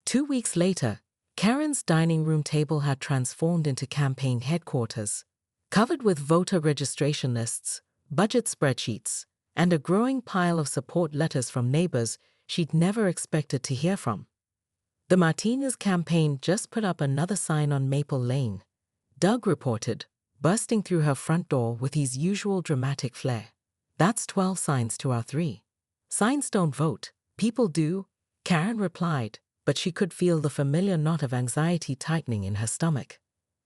2 weeks later, Karen's dining room table had transformed into campaign headquarters, covered with voter registration lists, budget spreadsheets, and a growing pile of support letters from neighbors she'd never expected to hear from. The Martinez campaign just put up another sign on Maple Lane, Doug reported, bursting through her front door with his usual dramatic flair. That's 12 signs to our 3. Signs don't vote, people do, Karen replied, but she could feel the familiar knot of anxiety tightening in her stomach.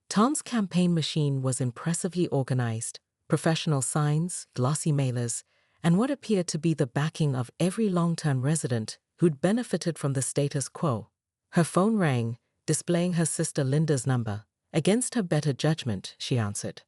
Tom's campaign machine was impressively organized, professional signs, glossy mailers, and what appeared to be the backing of every long-term resident who'd benefited from the status quo. Her phone rang, displaying her sister Linda's number. Against her better judgment, she answered.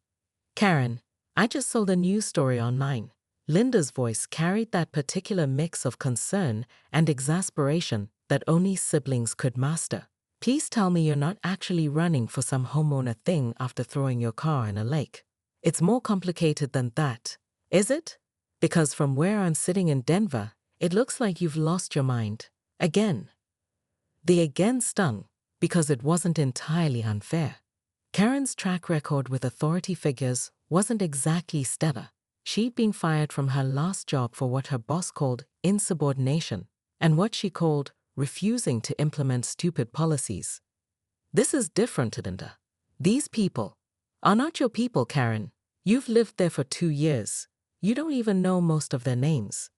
"Karen, I just saw the news story online." Linda's voice carried that particular mix of concern and exasperation that only siblings could master. "Please tell me you're not actually running for some homeowner thing after throwing your car in a lake. It's more complicated than that, is it? Because from where I'm sitting in Denver, it looks like you've lost your mind. Again." The again stung, because it wasn't entirely unfair. Karen's track record with authority figures wasn't exactly stellar. She'd been fired from her last job for what her boss called insubordination, and what she called refusing to implement stupid policies. This is different, Linda. These people are not your people, Karen. You've lived there for 2 years. You don't even know most of their names.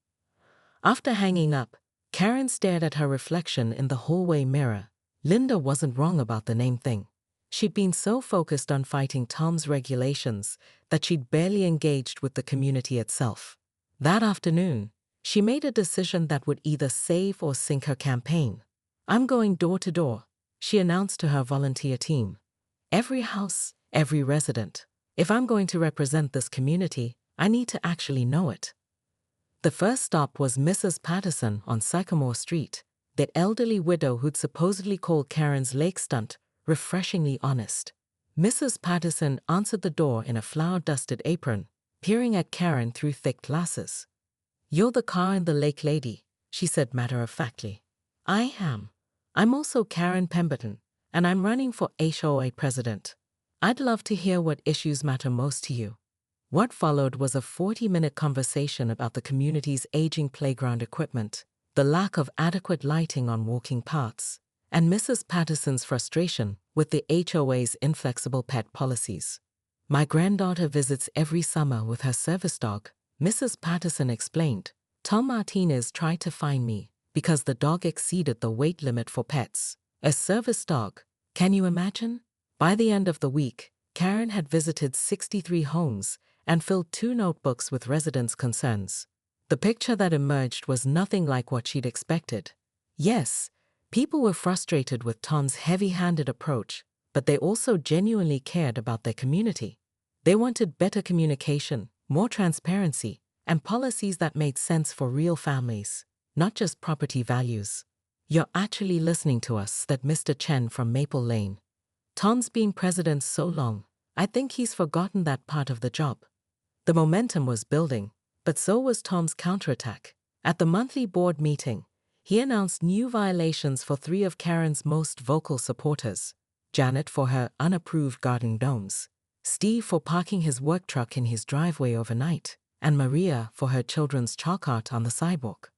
After hanging up, Karen stared at her reflection in the hallway mirror. Linda wasn't wrong about the name thing. She'd been so focused on fighting Tom's regulations that she'd barely engaged with the community itself. That afternoon, she made a decision that would either save or sink her campaign. "I'm going door to door," she announced to her volunteer team. "Every house, every resident. If I'm going to represent this community, I need to actually know it." The first stop was Mrs. Patterson on Sycamore Street, the elderly widow who'd supposedly called Karen's lake stunt refreshingly honest. Mrs. Patterson answered the door in a flour-dusted apron, peering at Karen through thick glasses. "You're the car in the lake lady," she said matter-of-factly. "I am. I'm also Karen Pemberton, and I'm running for HOA president. I'd love to hear what issues matter most to you." What followed was a 40-minute conversation about the community's aging playground equipment, the lack of adequate lighting on walking paths, and Mrs. Patterson's frustration with the HOA's inflexible pet policies. "My granddaughter visits every summer with her service dog," Mrs. Patterson explained. "Tom Martinez tried to fine me because the dog exceeded the weight limit for pets. A service dog, can you imagine?" By the end of the week, Karen had visited 63 homes and filled 2 notebooks with residents' concerns. The picture that emerged was nothing like what she'd expected. Yes, people were frustrated with Tom's heavy-handed approach, but they also genuinely cared about their community. They wanted better communication, more transparency, and policies that made sense for real families, not just property values. "You're actually listening to us," said Mr. Chen from Maple Lane. "Tom's been president so long, I think he's forgotten that part of the job." The momentum was building, but so was Tom's counterattack. At the monthly board meeting, he announced new violations for 3 of Karen's most vocal supporters: Janet for her unapproved garden gnomes, Steve for parking his work truck in his driveway overnight, and Maria for her children's chalk cart on the sidewalk.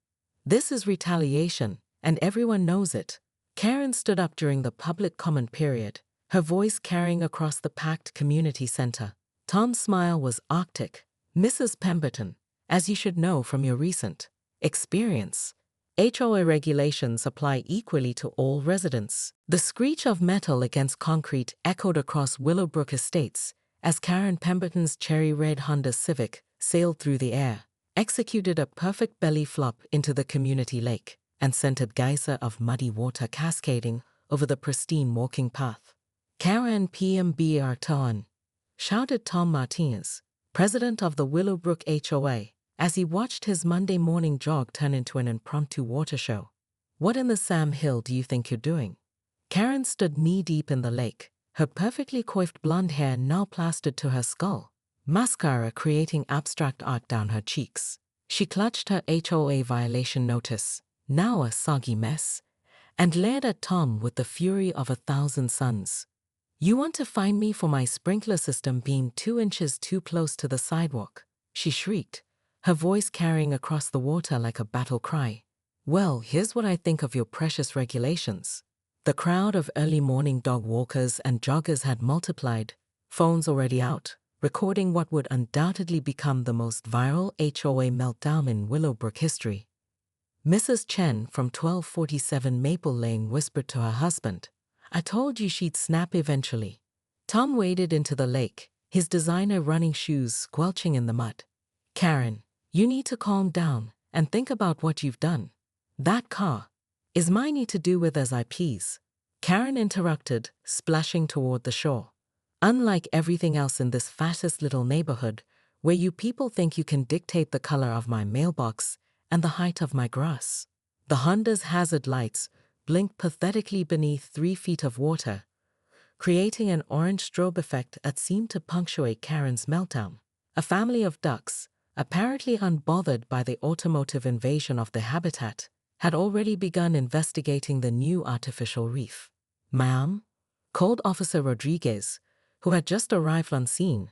"This is retaliation, and everyone knows it." Karen stood up during the public comment period, her voice carrying across the packed community center. Tom's smile was arctic. "Mrs. Pemberton, as you should know from your recent experience, HOA regulations apply equally to all residents." The screech of metal against concrete echoed across Willowbrook Estates as Karen Pemberton's cherry-red Honda Civic sailed through the air, executed a perfect belly flop into the community lake, and sent a geyser of muddy water cascading over the pristine walking path. "Karen PMBR shouted Tom Martinez, president of the Willowbrook HOA, as he watched his Monday morning jog turn into an impromptu water show. "What in the Sam Hill do you think you're doing?" Karen stood knee-deep in the lake, her perfectly coiffed blonde hair now plastered to her skull, mascara creating abstract art down her cheeks. She clutched her HOA violation notice, now a soggy mess, and glared at Tom with the fury of 1,000 suns. "You want to fine me for my sprinkler system being 2 inches too close to the sidewalk?" she shrieked, her voice carrying across the water like a battle cry. "Well, here's what I think of your precious regulations." The crowd of early morning dog walkers and joggers had multiplied, phones already out, recording what would undoubtedly become the most viral HOA meltdown in Willowbrook history. Mrs. Chen from 1247 Maple Lane whispered to her husband, "I told you she'd snap eventually." Tom waded into the lake, his designer running shoes squelching in the mud. "Karen, you need to calm down and think about what you've done. That car is mine to do with as I please," Karen interrupted, splashing toward the shore. "Unlike everything else in this fascist little neighborhood, where you people think you can dictate the color of my mailbox and the height of my grass." The Honda's hazard lights blinked pathetically beneath 3 feet of water, creating an orange strobe effect that seemed to punctuate Karen's meltdown. A family of ducks, apparently unbothered by the automotive invasion of their habitat, had already begun investigating the new artificial reef. "Ma'am," called Officer Rodriguez, who had just arrived on scene,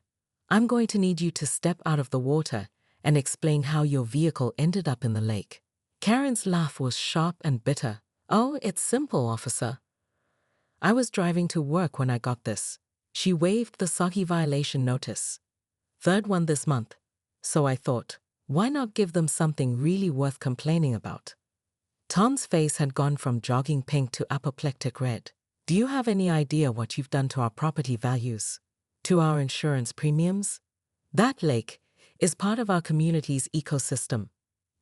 "I'm going to need you to step out of the water and explain how your vehicle ended up in the lake." Karen's laugh was sharp and bitter. "Oh, it's simple, officer. I was driving to work when I got this." She waved the soggy violation notice. "Third one this month. So I thought, why not give them something really worth complaining about?" Tom's face had gone from jogging pink to apoplectic red. "Do you have any idea what you've done to our property values? To our insurance premiums? That lake is part of our community's ecosystem."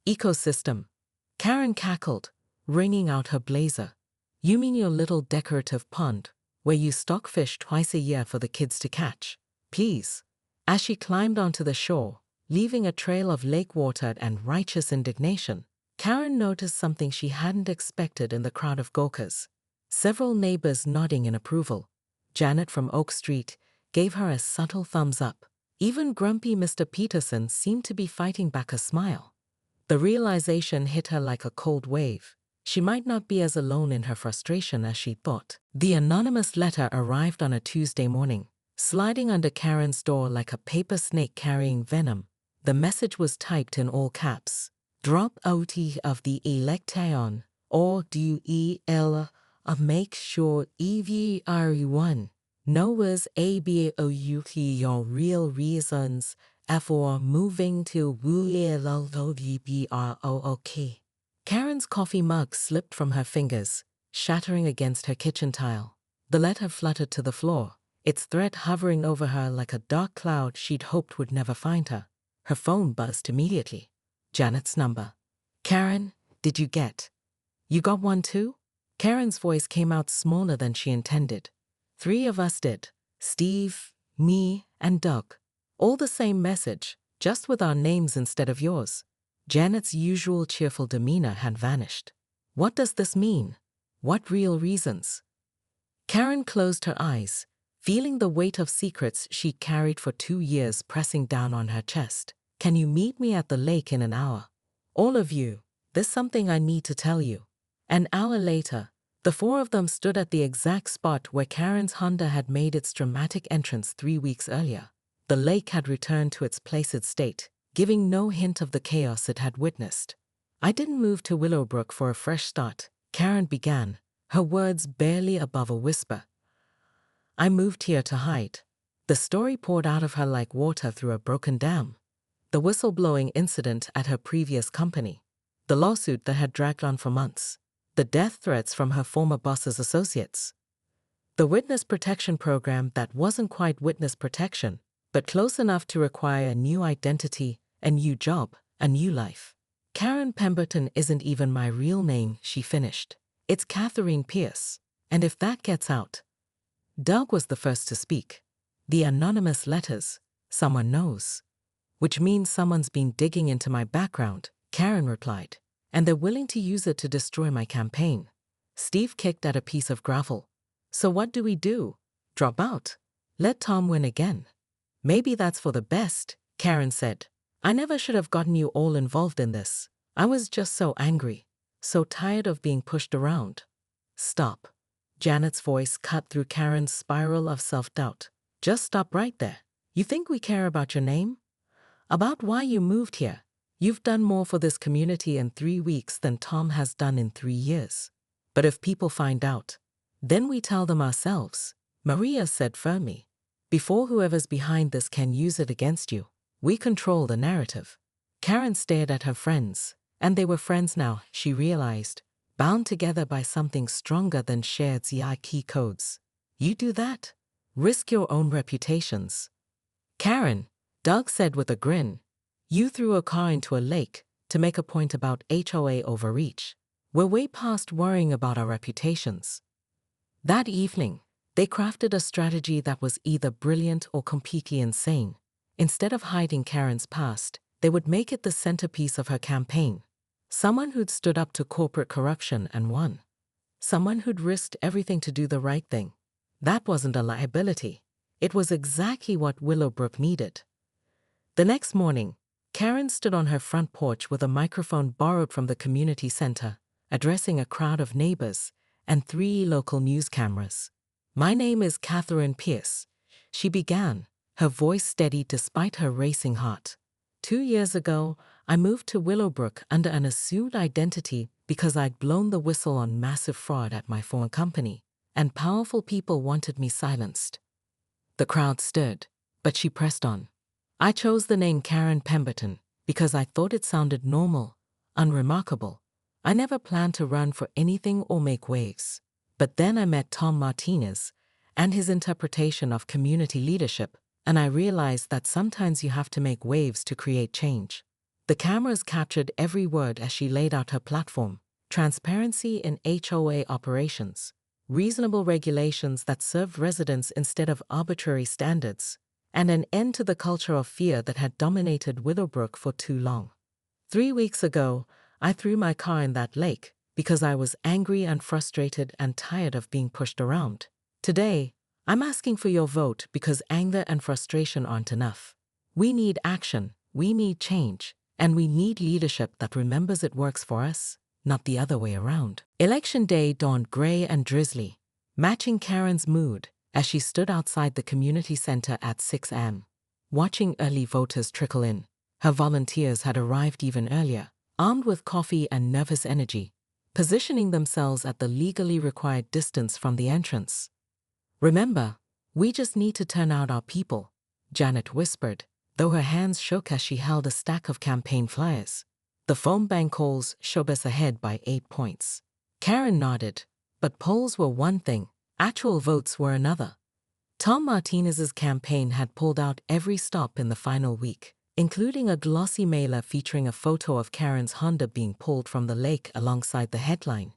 "Ecosystem?" Karen cackled, wringing out her blazer. "You mean your little decorative pond, where you stock fish twice a year for the kids to catch? Please." As she climbed onto the shore, leaving a trail of lake water and righteous indignation, Karen noticed something she hadn't expected in the crowd of gawkers. Several neighbors nodding in approval. Janet from Oak Street gave her a subtle thumbs up. Even grumpy Mr. Peterson seemed to be fighting back a smile. The realization hit her like a cold wave. She might not be as alone in her frustration as she thought. The anonymous letter arrived on a Tuesday morning, sliding under Karen's door like a paper snake carrying venom. The message was typed in all caps. "Drop out of the election, or do el make sure everyone knows about your real reasons for moving to Willowbrook." Karen's coffee mug slipped from her fingers, shattering against her kitchen tile. The letter fluttered to the floor, its threat hovering over her like a dark cloud she'd hoped would never find her. Her phone buzzed immediately. Janet's number. "Karen, did you get? You got one too?" Karen's voice came out smaller than she intended. "3 of us did. Steve, me, and Doug. All the same message, just with our names instead of yours." Janet's usual cheerful demeanor had vanished. "What does this mean? What real reasons?" Karen closed her eyes, feeling the weight of secrets she'd carried for 2 years pressing down on her chest. "Can you meet me at the lake in an hour? All of you, there's something I need to tell you." An hour later, the 4 of them stood at the exact spot where Karen's Honda had made its dramatic entrance 3 weeks earlier. The lake had returned to its placid state, giving no hint of the chaos it had witnessed. "I didn't move to Willowbrook for a fresh start," Karen began, her words barely above a whisper. "I moved here to hide." The story poured out of her like water through a broken dam. The whistleblowing incident at her previous company, the lawsuit that had dragged on for months, the death threats from her former boss's associates, the witness protection program that wasn't quite witness protection, but close enough to require a new identity, a new job, a new life. "Karen Pemberton isn't even my real name," she finished. "It's Catherine Pierce. And if that gets out..." Doug was the first to speak. "The anonymous letters, someone knows. Which means someone's been digging into my background," Karen replied. "And they're willing to use it to destroy my campaign." Steve kicked at a piece of gravel. "So what do we do? Drop out? Let Tom win again?" "Maybe that's for the best," Karen said. "I never should have gotten you all involved in this. I was just so angry, so tired of being pushed around." Stop. Janet's voice cut through Karen's spiral of self-doubt. Just stop right there. You think we care about your name? About why you moved here? You've done more for this community in 3 weeks than Tom has done in 3 years. But if people find out, then we tell them ourselves, Maria said firmly. Before whoever's behind this can use it against you, we control the narrative. Karen stared at her friends, and they were friends now, she realized, bound together by something stronger than shared key codes. You do that? Risk your own reputations. Karen, Doug said with a grin, you threw a car into a lake to make a point about HOA overreach. We're way past worrying about our reputations. That evening, they crafted a strategy that was either brilliant or completely insane. Instead of hiding Karen's past, they would make it the centerpiece of her campaign. Someone who'd stood up to corporate corruption and won. Someone who'd risked everything to do the right thing. That wasn't a liability. It was exactly what Willowbrook needed. The next morning, Karen stood on her front porch with a microphone borrowed from the community center, addressing a crowd of neighbors and 3 local news cameras. My name is Catherine Pierce, she began, her voice steady despite her racing heart. 2 years ago, I moved to Willowbrook under an assumed identity because I'd blown the whistle on massive fraud at my former company, and powerful people wanted me silenced. The crowd stirred, but she pressed on. I chose the name Karen Pemberton because I thought it sounded normal, unremarkable. I never planned to run for anything or make waves. But then I met Tom Martinez and his interpretation of community leadership, and I realized that sometimes you have to make waves to create change. The cameras captured every word as she laid out her platform: transparency in HOA operations, reasonable regulations that served residents instead of arbitrary standards, and an end to the culture of fear that had dominated Willowbrook for too long. 3 weeks ago, I threw my car in that lake because I was angry and frustrated and tired of being pushed around. Today, I'm asking for your vote because anger and frustration aren't enough. We need action, we need change, and we need leadership that remembers it works for us, not the other way around. Election day dawned gray and drizzly, matching Karen's mood as she stood outside the community center at 6 a.m., watching early voters trickle in. Her volunteers had arrived even earlier, armed with coffee and nervous energy, positioning themselves at the legally required distance from the entrance. Remember, we just need to turn out our people, Janet whispered, though her hands shook as she held a stack of campaign flyers. The phone bank calls showed us ahead by 8 points. Karen nodded, but polls were one thing, actual votes were another. Tom Martinez's campaign had pulled out every stop in the final week, including a glossy mailer featuring a photo of Karen's Honda being pulled from the lake alongside the headline,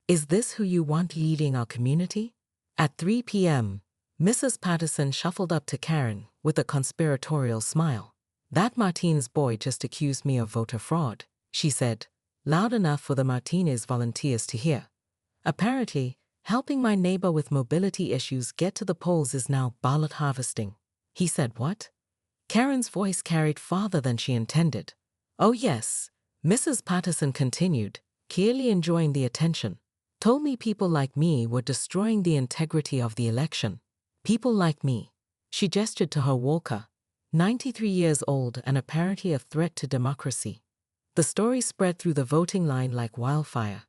"Is this who you want leading our community?" At 3 p.m., Mrs. Patterson shuffled up to Karen with a conspiratorial smile. "That Martinez boy just accused me of voter fraud," she said, loud enough for the Martinez volunteers to hear. "Apparently, helping my neighbor with mobility issues get to the polls is now ballot harvesting." He said what? Karen's voice carried farther than she intended. "Oh yes," Mrs. Patterson continued, clearly enjoying the attention. "Told me people like me were destroying the integrity of the election. People like me." She gestured to her walker, 93 years old and apparently a threat to democracy. The story spread through the voting line like wildfire.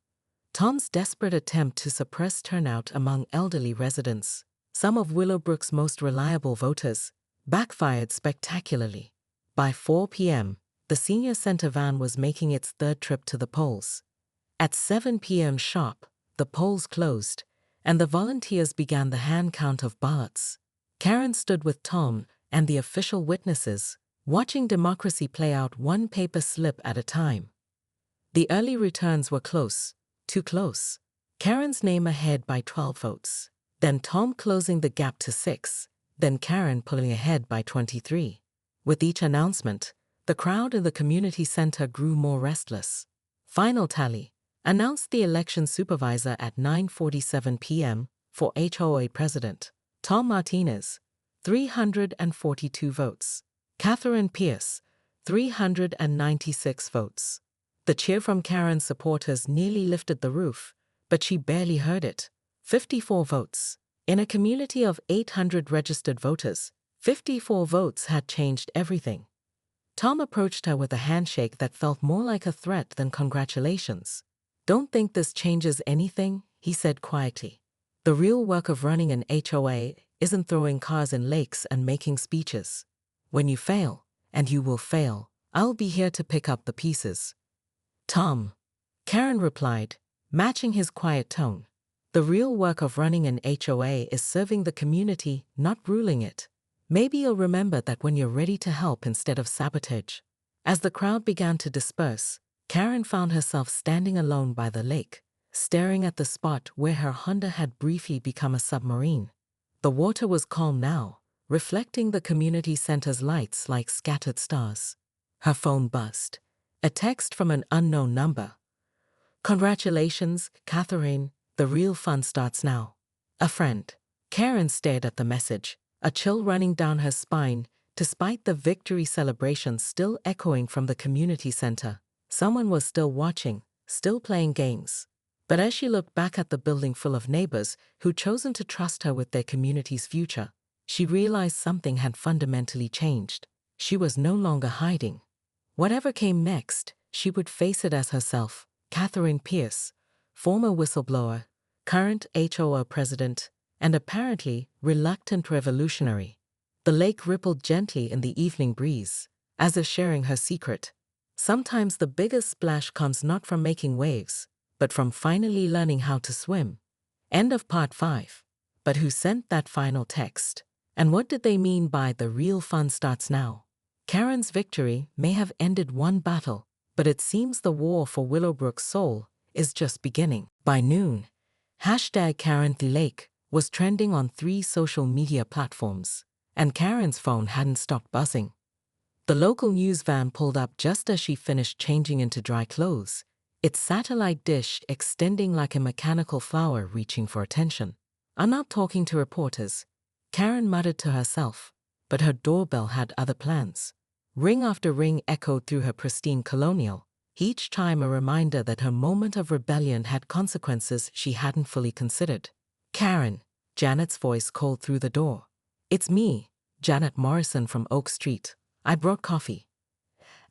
Tom's desperate attempt to suppress turnout among elderly residents, some of Willowbrook's most reliable voters, backfired spectacularly. By 4 p.m., the senior center van was making its 3rd trip to the polls. At 7 p.m. sharp, the polls closed, and the volunteers began the hand count of ballots. Karen stood with Tom and the official witnesses, watching democracy play out one paper slip at a time. The early returns were close, too close. Karen's name ahead by 12 votes, then Tom closing the gap to 6, then Karen pulling ahead by 23. With each announcement, the crowd in the community center grew more restless. Final tally, announced the election supervisor at 9:47 p.m. for HOA president. Tom Martinez, 342 votes. Catherine Pierce, 396 votes. The cheer from Karen's supporters nearly lifted the roof, but she barely heard it. 54 votes. In a community of 800 registered voters, 54 votes had changed everything. Tom approached her with a handshake that felt more like a threat than congratulations. "Don't think this changes anything," he said quietly. "The real work of running an HOA isn't throwing cars in lakes and making speeches. When you fail, and you will fail, I'll be here to pick up the pieces." "Tom," Karen replied, matching his quiet tone. "The real work of running an HOA is serving the community, not ruling it. Maybe you'll remember that when you're ready to help instead of sabotage." As the crowd began to disperse, Karen found herself standing alone by the lake, staring at the spot where her Honda had briefly become a submarine. The water was calm now, reflecting the community center's lights like scattered stars. Her phone buzzed. A text from an unknown number. "Congratulations, Catherine, the real fun starts now. A friend." Karen stared at the message, a chill running down her spine, despite the victory celebration still echoing from the community center. Someone was still watching, still playing games. But as she looked back at the building full of neighbors who'd chosen to trust her with their community's future, she realized something had fundamentally changed. She was no longer hiding. Whatever came next, she would face it as herself. Catherine Pierce, former whistleblower, current HOA president, and apparently reluctant revolutionary. The lake rippled gently in the evening breeze, as if sharing her secret. Sometimes the biggest splash comes not from making waves, but from finally learning how to swim. End of part 5. But who sent that final text? And what did they mean by "the real fun starts now"? Karen's victory may have ended one battle, but it seems the war for Willowbrook's soul is just beginning. By noon, #KarenTheLake was trending on 3 social media platforms, and Karen's phone hadn't stopped buzzing. The local news van pulled up just as she finished changing into dry clothes, its satellite dish extending like a mechanical flower reaching for attention. "I'm not talking to reporters," Karen muttered to herself, but her doorbell had other plans. Ring after ring echoed through her pristine colonial, each time a reminder that her moment of rebellion had consequences she hadn't fully considered. "Karen," Janet's voice called through the door. "It's me, Janet Morrison from Oak Street. I brought coffee."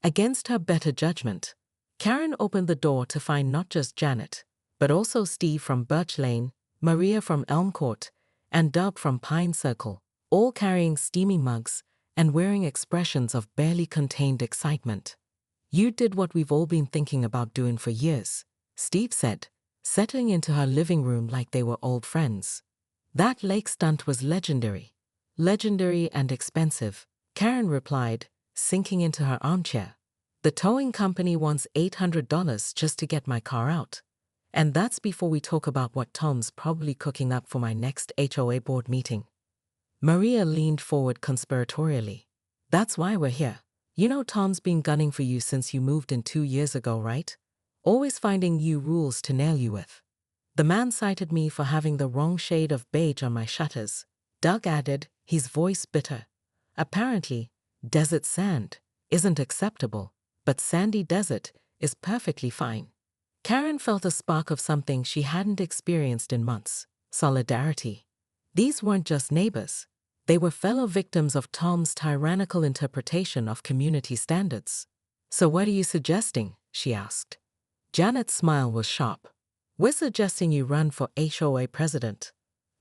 Against her better judgment, Karen opened the door to find not just Janet, but also Steve from Birch Lane, Maria from Elm Court, and Dub from Pine Circle, all carrying steaming mugs and wearing expressions of barely contained excitement. "You did what we've all been thinking about doing for years," Steve said, settling into her living room like they were old friends. "That lake stunt was legendary." "Legendary and expensive," Karen replied, sinking into her armchair. "The towing company wants $800 just to get my car out. And that's before we talk about what Tom's probably cooking up for my next HOA board meeting." Maria leaned forward conspiratorially. "That's why we're here. You know Tom's been gunning for you since you moved in 2 years ago, right? Always finding new rules to nail you with." "The man cited me for having the wrong shade of beige on my shutters," Doug added, his voice bitter. "Apparently, desert sand isn't acceptable, but sandy desert is perfectly fine." Karen felt a spark of something she hadn't experienced in months: solidarity. These weren't just neighbors. They were fellow victims of Tom's tyrannical interpretation of community standards. "So what are you suggesting?" she asked. Janet's smile was sharp. "We're suggesting you run for HOA president."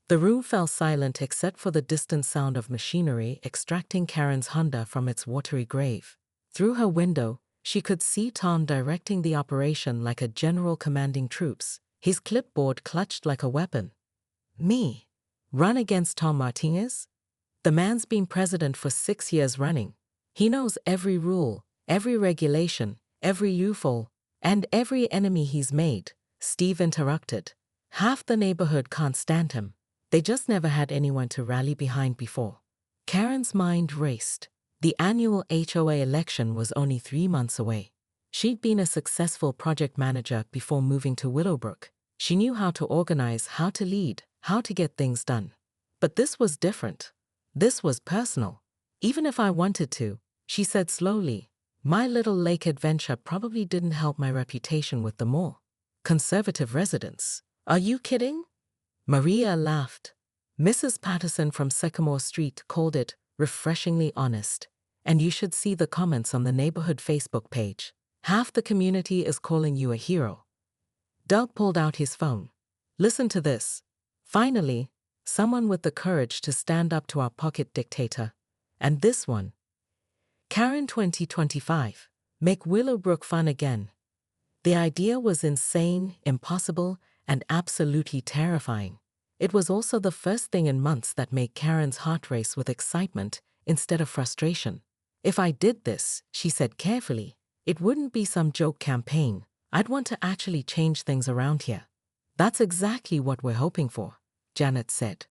The room fell silent except for the distant sound of machinery extracting Karen's Honda from its watery grave. Through her window, she could see Tom directing the operation like a general commanding troops, his clipboard clutched like a weapon. "Me? Run against Tom Martinez? The man's been president for 6 years running. He knows every rule, every regulation, every loophole, and every enemy he's made," Steve interrupted. "Half the neighborhood can't stand him. They just never had anyone to rally behind before." Karen's mind raced. The annual HOA election was only 3 months away. She'd been a successful project manager before moving to Willowbrook. She knew how to organize, how to lead, how to get things done. But this was different. This was personal. "Even if I wanted to," she said slowly, "my little lake adventure probably didn't help my reputation with the more conservative residents. Are you kidding? Maria laughed. Mrs. Patterson from Sycamore Street called it refreshingly honest. And you should see the comments on the neighborhood Facebook page. Half the community is calling you a hero. Doug pulled out his phone. Listen to this. Finally, someone with the courage to stand up to our pocket dictator. And this one. Karen 2025. Make Willowbrook fun again. The idea was insane, impossible, and absolutely terrifying. It was also the first thing in months that made Karen's heart race with excitement instead of frustration. If I did this, she said carefully, it wouldn't be some joke campaign. I'd want to actually change things around here. That's exactly what we're hoping for, Janet said.